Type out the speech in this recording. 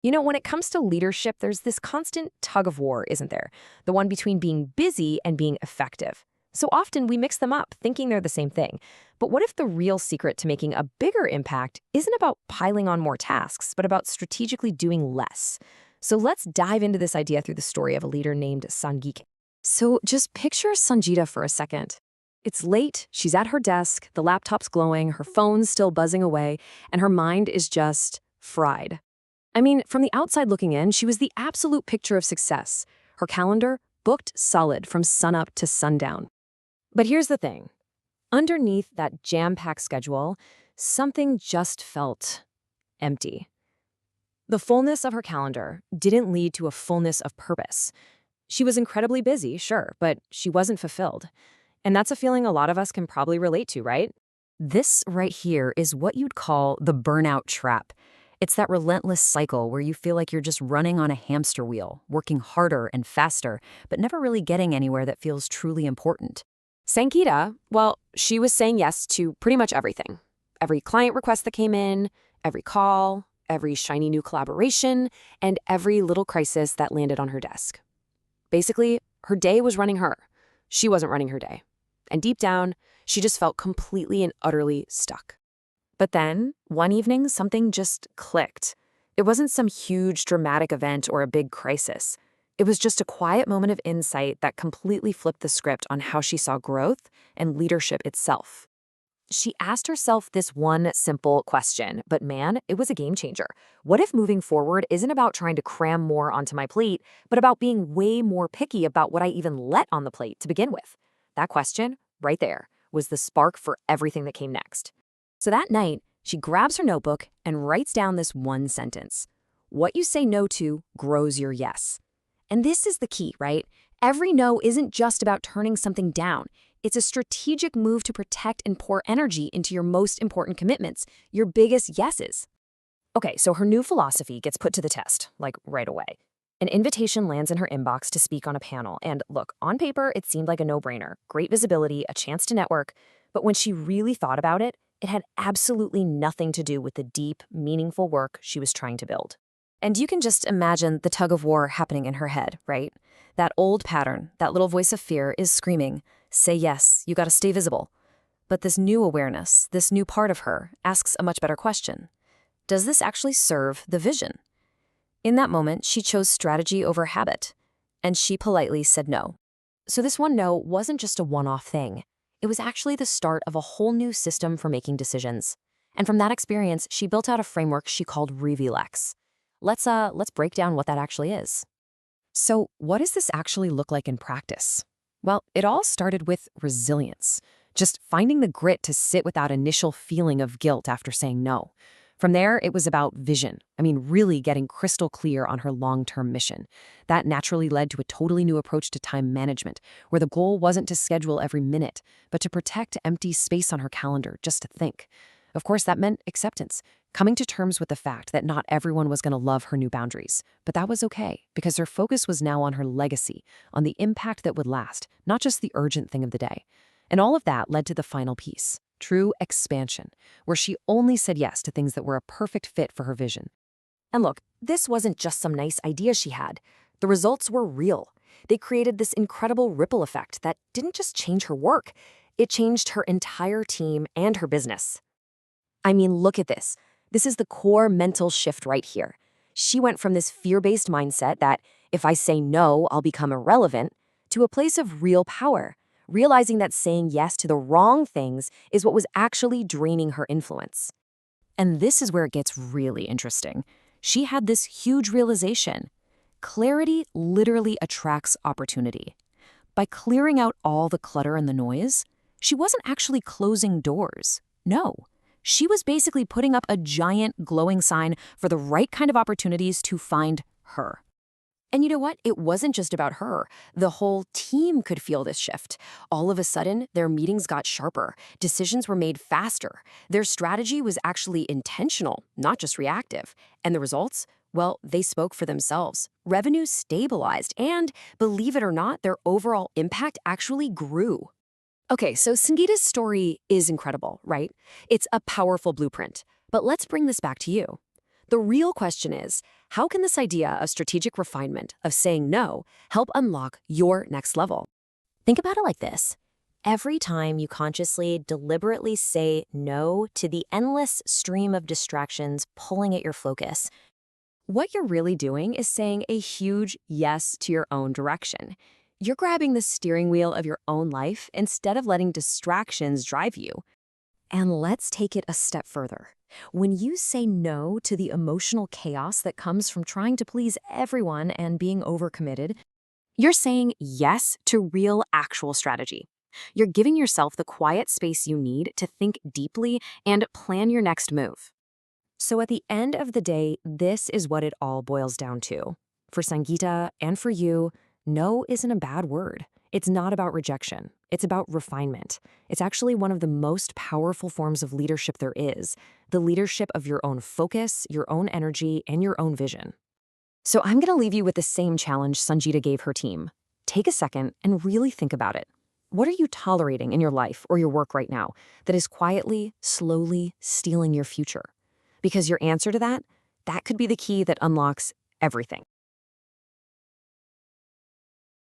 When it comes to leadership, there's this constant tug of war, isn't there? The one between being busy and being effective. So often we mix them up, thinking they're the same thing. But what if the real secret to making a bigger impact isn't about piling on more tasks, but about strategically doing less? So let's dive into this idea through the story of a leader named Sangeeta. So just picture Sangeeta for a second. It's late, she's at her desk, the laptop's glowing, her phone's still buzzing away, and her mind is just fried. I mean, from the outside looking in, she was the absolute picture of success. Her calendar booked solid from sunup to sundown. But here's the thing. Underneath that jam-packed schedule, something just felt empty. The fullness of her calendar didn't lead to a fullness of purpose. She was incredibly busy, sure, but she wasn't fulfilled. And that's a feeling a lot of us can probably relate to, right? This right here is what you'd call the burnout trap. It's that relentless cycle where you feel like you're just running on a hamster wheel, working harder and faster, but never really getting anywhere that feels truly important. Sangeeta, well, she was saying yes to pretty much everything. Every client request that came in, every call, every shiny new collaboration, and every little crisis that landed on her desk. Basically, her day was running her. She wasn't running her day. And deep down, she just felt completely and utterly stuck. But then, one evening, something just clicked. It wasn't some huge dramatic event or a big crisis. It was just a quiet moment of insight that completely flipped the script on how she saw growth and leadership itself. She asked herself this one simple question, but man, it was a game changer. What if moving forward isn't about trying to cram more onto my plate, but about being way more picky about what I even let on the plate to begin with? That question, right there, was the spark for everything that came next. So that night, she grabs her notebook and writes down this one sentence. What you say no to grows your yes. And this is the key, right? Every no isn't just about turning something down. It's a strategic move to protect and pour energy into your most important commitments, your biggest yeses. Okay, so her new philosophy gets put to the test, like right away. An invitation lands in her inbox to speak on a panel, and look, on paper, it seemed like a no-brainer. Great visibility, a chance to network. But when she really thought about it, it had absolutely nothing to do with the deep, meaningful work she was trying to build. And you can just imagine the tug of war happening in her head, right? That old pattern, that little voice of fear is screaming, say yes, you gotta stay visible. But this new awareness, this new part of her, asks a much better question. Does this actually serve the vision? In that moment, she chose strategy over habit, and she politely said no. So this one no wasn't just a one-off thing. It was actually the start of a whole new system for making decisions. And from that experience, she built out a framework she called REVIALEX. Let's break down what that actually is. So what does this actually look like in practice? Well, it all started with resilience, just finding the grit to sit without initial feeling of guilt after saying no. From there, it was about vision. Really getting crystal clear on her long-term mission. That naturally led to a totally new approach to time management, where the goal wasn't to schedule every minute, but to protect empty space on her calendar just to think. Of course, that meant acceptance, coming to terms with the fact that not everyone was going to love her new boundaries. But that was okay, because her focus was now on her legacy, on the impact that would last, not just the urgent thing of the day. And all of that led to the final piece, true expansion, where she only said yes to things that were a perfect fit for her vision. And look, this wasn't just some nice idea she had. The results were real. They created this incredible ripple effect that didn't just change her work, it changed her entire team and her business. Look at this. This is the core mental shift right here. She went from this fear-based mindset that if I say no, I'll become irrelevant, to a place of real power, realizing that saying yes to the wrong things is what was actually draining her influence. And this is where it gets really interesting. She had this huge realization. Clarity literally attracts opportunity. By clearing out all the clutter and the noise, she wasn't actually closing doors. No. She was basically putting up a giant glowing sign for the right kind of opportunities to find her. And you know what? It wasn't just about her. The whole team could feel this shift. All of a sudden, their meetings got sharper. Decisions were made faster. Their strategy was actually intentional, not just reactive. And the results? Well, they spoke for themselves. Revenue stabilized, and believe it or not, their overall impact actually grew. Okay, so Sangeeta's story is incredible, right? It's a powerful blueprint. But let's bring this back to you. The real question is, how can this idea of strategic refinement, of saying no, help unlock your next level? Think about it like this. Every time you consciously, deliberately say no to the endless stream of distractions pulling at your focus, what you're really doing is saying a huge yes to your own direction. You're grabbing the steering wheel of your own life instead of letting distractions drive you. And let's take it a step further. When you say no to the emotional chaos that comes from trying to please everyone and being overcommitted, you're saying yes to real, actual strategy. You're giving yourself the quiet space you need to think deeply and plan your next move. So at the end of the day, this is what it all boils down to. For Sangeeta and for you, no isn't a bad word. It's not about rejection. It's about refinement. It's actually one of the most powerful forms of leadership there is, the leadership of your own focus, your own energy, and your own vision. So I'm going to leave you with the same challenge Sangeeta gave her team. Take a second and really think about it. What are you tolerating in your life or your work right now that is quietly, slowly stealing your future? Because your answer to that could be the key that unlocks everything.